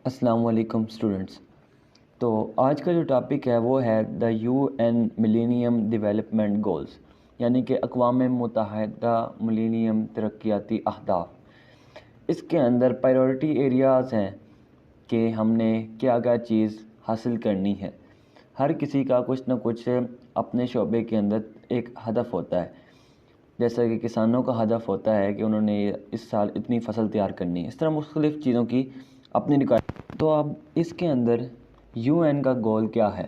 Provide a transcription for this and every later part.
السلام علیکم اسٹوڈنٹس۔ تو آج کا جو ٹاپک ہے وہ ہے the U N millennium development goals, یعنی کہ اقوام متحدہ ملینیم ترقیاتی اہداف۔ اس کے اندر پرائیورٹی ایریاز ہیں کہ ہم نے کیا کیا چیز حاصل کرنی ہے۔ ہر کسی کا کچھ نہ کچھ اپنے شعبے کے اندر ایک ہدف ہوتا ہے، جیسا کہ کسانوں کا ہدف ہوتا ہے کہ انہوں نے اس سال اتنی فصل تیار کرنی ہے۔ اس طرح مختلف چیزوں کی اپنی تو اب اس کے اندر یو این کا گول کیا ہے؟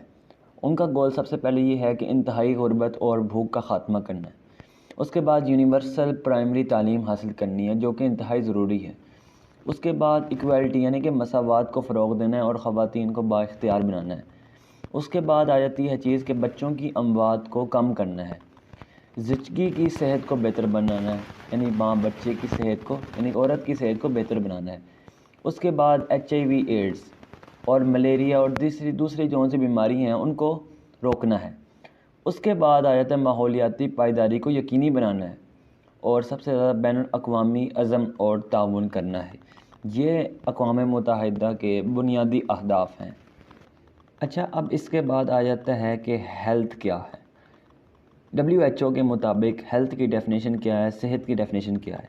ان کا گول سب سے پہلے یہ ہے کہ انتہائی غربت اور بھوک کا خاتمہ کرنا ہے۔ اس کے بعد یونیورسل پرائمری تعلیم حاصل کرنی ہے جو کہ انتہائی ضروری ہے۔ اس کے بعد ایکویلٹی یعنی کہ مساوات کو فروغ دینا ہے اور خواتین کو بااختیار بنانا ہے۔ اس کے بعد آ جاتی ہے چیز کہ بچوں کی اموات کو کم کرنا ہے۔ زچگی کی صحت کو بہتر بنانا ہے، یعنی ماں بچے کی صحت کو، یعنی عورت کی صحت کو بہتر بنانا ہے۔ اس کے بعد HIV ایڈز اور ملیریا اور دوسری جو سی بیماری ہیں ان کو روکنا ہے۔ اس کے بعد آ جاتا ہے ماحولیاتی پائیداری کو یقینی بنانا ہے، اور سب سے زیادہ بین الاقوامی عزم اور تعاون کرنا ہے۔ یہ اقوام متحدہ کے بنیادی اہداف ہیں۔ اچھا، اب اس کے بعد آ جاتا ہے کہ ہیلتھ کیا ہے۔ WHO کے مطابق ہیلتھ کی ڈیفینیشن کیا ہے، صحت کی ڈیفینیشن کیا ہے؟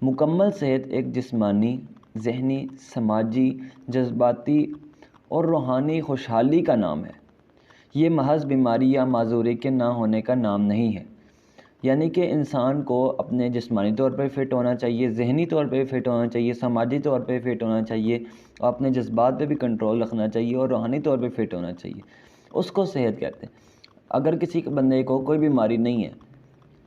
مکمل صحت ایک جسمانی، ذہنی، سماجی، جذباتی اور روحانی خوشحالی کا نام ہے۔ یہ محض بیماری یا معذوری کے نہ ہونے کا نام نہیں ہے، یعنی کہ انسان کو اپنے جسمانی طور پہ فٹ ہونا چاہیے، ذہنی طور پہ فٹ ہونا چاہیے، سماجی طور پہ فٹ ہونا چاہیے، اور اپنے جذبات پہ بھی کنٹرول رکھنا چاہیے، اور روحانی طور پہ فٹ ہونا چاہیے۔ اس کو صحت کہتے ہیں۔ اگر کسی بندے کو کوئی بیماری نہیں ہے،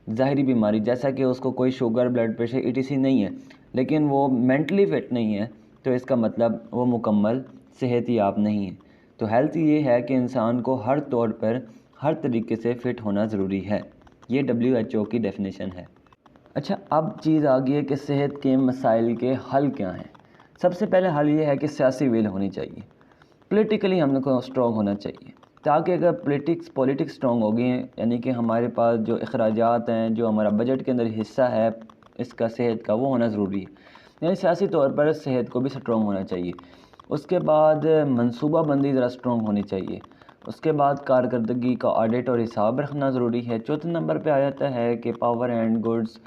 ظاہری بیماری جیسا کہ اس کو کوئی شوگر، بلڈ پریشر ETC نہیں ہے، لیکن وہ مینٹلی فٹ نہیں ہے، تو اس کا مطلب وہ مکمل صحت یاب نہیں ہے۔ تو ہیلتھ یہ ہے کہ انسان کو ہر طور پر، ہر طریقے سے فٹ ہونا ضروری ہے۔ یہ WHO کی ڈیفینیشن ہے۔ اچھا، اب چیز آ گئی ہے کہ صحت کے مسائل کے حل کیا ہیں۔ سب سے پہلے حل یہ ہے کہ سیاسی ویل ہونی چاہیے، پولیٹیکلی ہم کو اسٹرانگ ہونا چاہیے، تاکہ اگر پولیٹکس اسٹرانگ ہو گئی ہیں، یعنی کہ ہمارے پاس جو اخراجات ہیں، جو ہمارا بجٹ کے اندر حصہ ہے اس کا صحت کا، وہ ہونا ضروری ہے، یعنی سیاسی طور پر صحت کو بھی اسٹرانگ ہونا چاہیے۔ اس کے بعد منصوبہ بندی ذرا اسٹرانگ ہونی چاہیے۔ اس کے بعد کارکردگی کا آڈٹ اور حساب رکھنا ضروری ہے۔ چوتھے نمبر پہ آ جاتا ہے کہ پاور اینڈ گڈز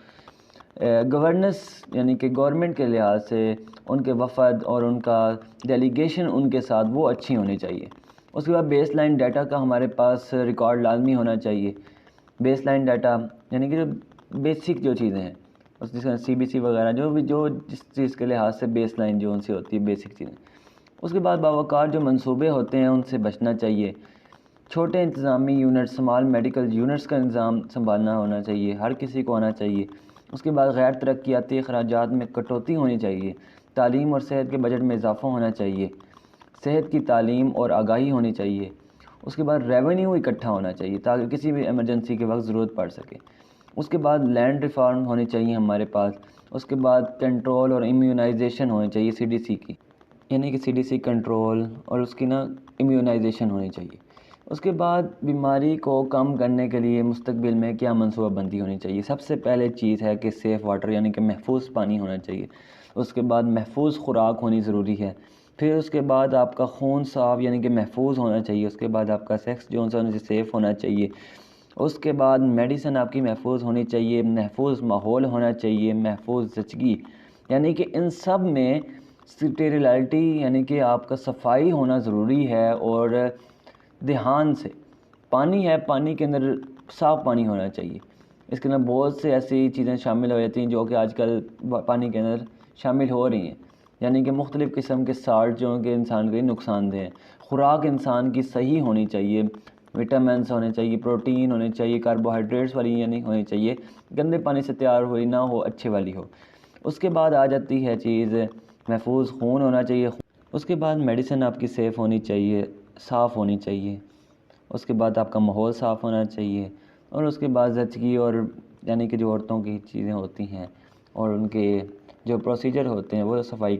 گورننس، یعنی کہ گورنمنٹ کے لحاظ سے ان کے وفد اور ان کا ڈیلیگیشن ان کے ساتھ وہ اچھی ہونی چاہیے۔ اس کے بعد بیس لائن ڈیٹا کا ہمارے پاس ریکارڈ لازمی ہونا چاہیے۔ بیس لائن ڈیٹا یعنی کہ جو بیسک جو چیزیں ہیں، جس کا CBC وغیرہ جو جس چیز کے لحاظ سے بیس لائن جو ان سے ہوتی ہے، بیسک چیزیں۔ اس کے بعد باوقار جو منصوبے ہوتے ہیں ان سے بچنا چاہیے۔ چھوٹے انتظامی یونٹ، سمال میڈیکل یونٹس کا انتظام سنبھالنا ہونا چاہیے، ہر کسی کو آنا چاہیے۔ اس کے بعد غیر ترقیاتی اخراجات میں کٹوتی ہونی چاہیے۔ تعلیم اور صحت کے بجٹ میں اضافہ ہونا چاہیے۔ صحت کی تعلیم اور آگاہی ہونی چاہیے۔ اس کے بعد ریونیو اکٹھا ہونا چاہیے تاکہ کسی بھی ایمرجنسی کے وقت ضرورت پڑ سکے۔ اس کے بعد لینڈ ریفارم ہونی چاہیے ہمارے پاس۔ اس کے بعد کنٹرول اور امیونائزیشن ہونی چاہیے CDC کی، یعنی کہ CDC کنٹرول اور اس کی امیونائزیشن ہونی چاہیے۔ اس کے بعد بیماری کو کم کرنے کے لیے مستقبل میں کیا منصوبہ بندی ہونی چاہیے؟ سب سے پہلے چیز ہے کہ سیف واٹر، یعنی کہ محفوظ پانی ہونا چاہیے۔ اس کے بعد محفوظ خوراک ہونی ضروری ہے۔ پھر اس کے بعد آپ کا خون صاف یعنی کہ محفوظ ہونا چاہیے۔ اس کے بعد آپ کا سیکس جو ہے سیف ہونا چاہیے۔ اس کے بعد میڈیسن آپ کی محفوظ ہونی چاہیے، محفوظ ماحول ہونا چاہیے، محفوظ زچگی، یعنی کہ ان سب میں سٹیریلائٹی یعنی کہ آپ کا صفائی ہونا ضروری ہے، اور دھیان سے پانی ہے، پانی کے اندر صاف پانی ہونا چاہیے۔ اس کے اندر بہت سے ایسی چیزیں شامل ہو جاتی ہیں جو کہ آج کل پانی کے اندر شامل ہو رہی ہیں، یعنی کہ مختلف قسم کے سالٹ جو کہ انسان کے لیے نقصان دہ ہیں۔ خوراک انسان کی صحیح ہونی چاہیے، وٹامنس ہونے چاہیے، پروٹین ہونے چاہیے، کاربوہائیڈریٹس والی یعنی ہونی چاہیے، گندے پانی سے تیار ہوئی نہ ہو، اچھے والی ہو۔ اس کے بعد آ جاتی ہے چیز محفوظ خون ہونا چاہیے۔ اس کے بعد میڈیسن آپ کی سیف ہونی چاہیے، صاف ہونی چاہیے۔ اس کے بعد آپ کا ماحول صاف ہونا چاہیے، اور اس کے بعد زچگی اور یعنی کہ جو عورتوں کی چیزیں ہوتی ہیں اور ان کے جو پروسیجر ہوتے ہیں وہ صفائی کے